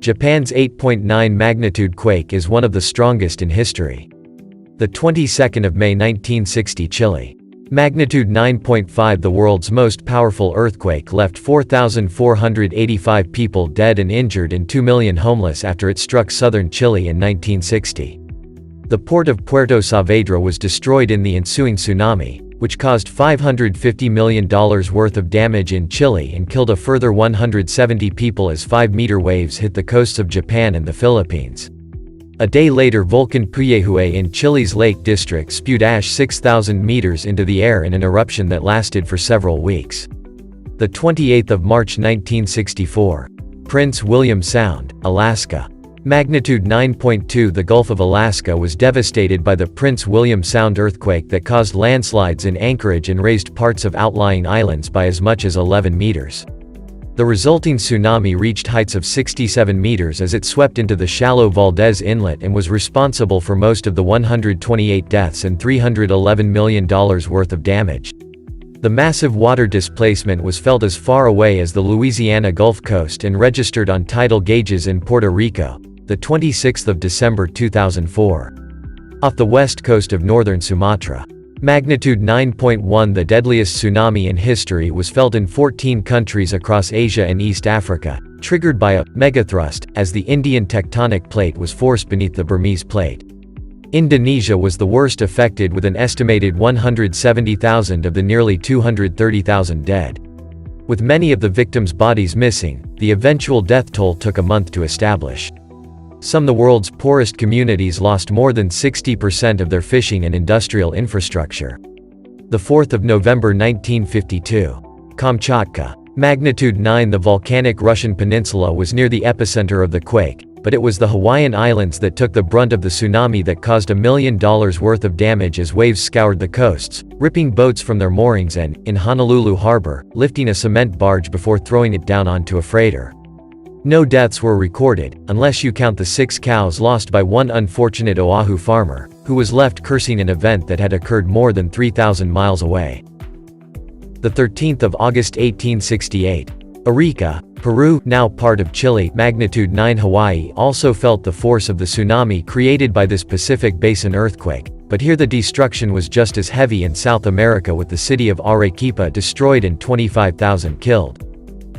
Japan's 8.9 magnitude quake is one of the strongest in history. The 22nd of May 1960 Chile. Magnitude 9.5. The world's most powerful earthquake left 4,485 people dead and injured and 2 million homeless after it struck southern Chile in 1960. The port of Puerto Saavedra was destroyed in the ensuing tsunami, which caused $550 million worth of damage in Chile and killed a further 170 people as 5-meter waves hit the coasts of Japan and the Philippines. A day later, Volcan Puyehue in Chile's Lake District spewed ash 6,000 meters into the air in an eruption that lasted for several weeks. The 28th of March 1964. Prince William Sound, Alaska. Magnitude 9.2. The Gulf of Alaska was devastated by the Prince William Sound earthquake that caused landslides in Anchorage and raised parts of outlying islands by as much as 11 meters. The resulting tsunami reached heights of 67 meters as it swept into the shallow Valdez Inlet and was responsible for most of the 128 deaths and $311 million worth of damage. The massive water displacement was felt as far away as the Louisiana Gulf Coast and registered on tidal gauges in Puerto Rico, the 26th of December 2004. Off the west coast of northern Sumatra. Magnitude 9.1. The deadliest tsunami in history was felt in 14 countries across Asia and East Africa, triggered by a megathrust, as the Indian tectonic plate was forced beneath the Burmese plate. Indonesia was the worst affected with an estimated 170,000 of the nearly 230,000 dead. With many of the victims' bodies missing, the eventual death toll took a month to establish. Some of the world's poorest communities lost more than 60% of their fishing and industrial infrastructure. The 4th of November 1952. Kamchatka. Magnitude 9. The volcanic Russian peninsula was near the epicenter of the quake, but it was the Hawaiian Islands that took the brunt of the tsunami that caused $1 million worth of damage as waves scoured the coasts, ripping boats from their moorings and, in Honolulu Harbor, lifting a cement barge before throwing it down onto a freighter. No deaths were recorded, unless you count the 6 cows lost by one unfortunate Oahu farmer, who was left cursing an event that had occurred more than 3,000 miles away. The 13th of August 1868. Arica, Peru, now part of Chile. Magnitude 9. Hawaii also felt the force of the tsunami created by this Pacific Basin earthquake, but here the destruction was just as heavy in South America, with the city of Arequipa destroyed and 25,000 killed.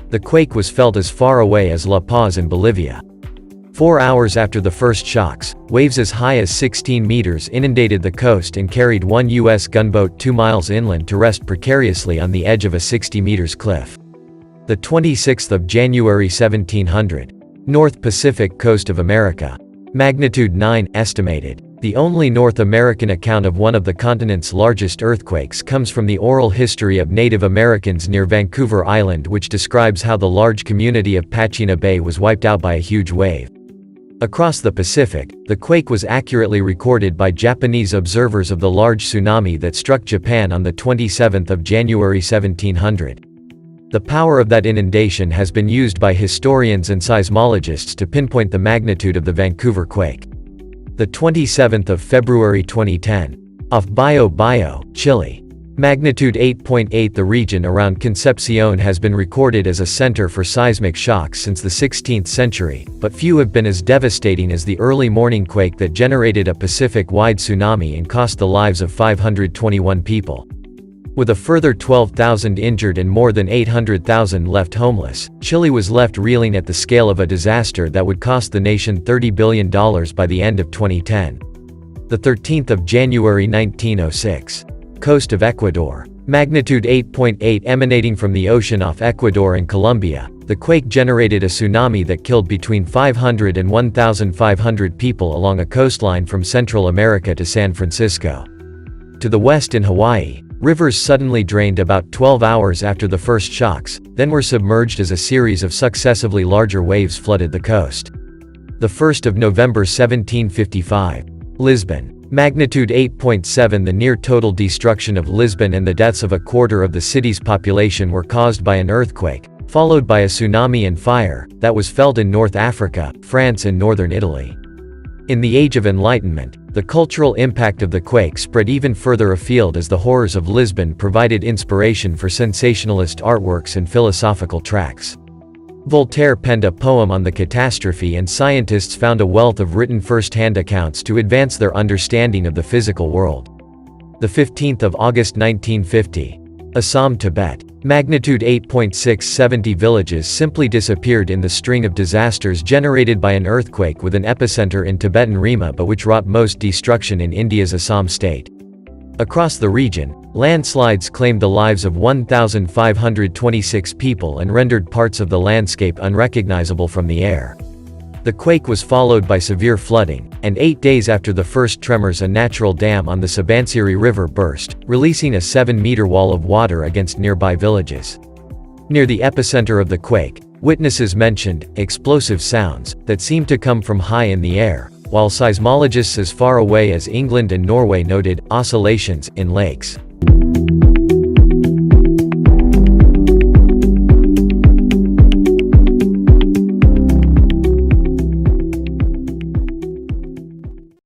The quake was felt as far away as La Paz in Bolivia. 4 hours after the first shocks, waves as high as 16 meters inundated the coast and carried one U.S. gunboat 2 miles inland to rest precariously on the edge of a 60 meters cliff. The 26th of January 1700. North Pacific coast of America. Magnitude 9, estimated. The only North American account of one of the continent's largest earthquakes comes from the oral history of Native Americans near Vancouver Island, which describes how the large community of Pachena Bay was wiped out by a huge wave. Across the Pacific, the quake was accurately recorded by Japanese observers of the large tsunami that struck Japan on the 27th of January 1700. The power of that inundation has been used by historians and seismologists to pinpoint the magnitude of the Vancouver quake. The 27th of February 2010. Off Bio Bio, Chile. Magnitude 8.8. The region around Concepcion has been recorded as a center for seismic shocks since the 16th century, but few have been as devastating as the early morning quake that generated a Pacific-wide tsunami and cost the lives of 521 people. With a further 12,000 injured and more than 800,000 left homeless, Chile was left reeling at the scale of a disaster that would cost the nation $30 billion by the end of 2010. The 13th of January 1906. Coast of Ecuador. Magnitude 8.8. Emanating from the ocean off Ecuador and Colombia, the quake generated a tsunami that killed between 500 and 1,500 people along a coastline from Central America to San Francisco. To the west in Hawaii, rivers suddenly drained about 12 hours after the first shocks, then were submerged as a series of successively larger waves flooded the coast. The 1st of November 1755. Lisbon. Magnitude 8.7. The near-total destruction of Lisbon and the deaths of a quarter of the city's population were caused by an earthquake, followed by a tsunami and fire, that was felt in North Africa, France and northern Italy. In the Age of Enlightenment, the cultural impact of the quake spread even further afield as the horrors of Lisbon provided inspiration for sensationalist artworks and philosophical tracts. Voltaire penned a poem on the catastrophe, and scientists found a wealth of written first-hand accounts to advance their understanding of the physical world. The 15th of August 1950. Assam, Tibet. Magnitude 8.6. 70 villages simply disappeared in the string of disasters generated by an earthquake with an epicenter in Tibetan Rima, but which wrought most destruction in India's Assam state. Across the region, landslides claimed the lives of 1,526 people and rendered parts of the landscape unrecognizable from the air. The quake was followed by severe flooding, and 8 days after the first tremors a natural dam on the Subansiri River burst, releasing a 7-meter wall of water against nearby villages. Near the epicenter of the quake, witnesses mentioned explosive sounds that seemed to come from high in the air, while seismologists as far away as England and Norway noted oscillations in lakes.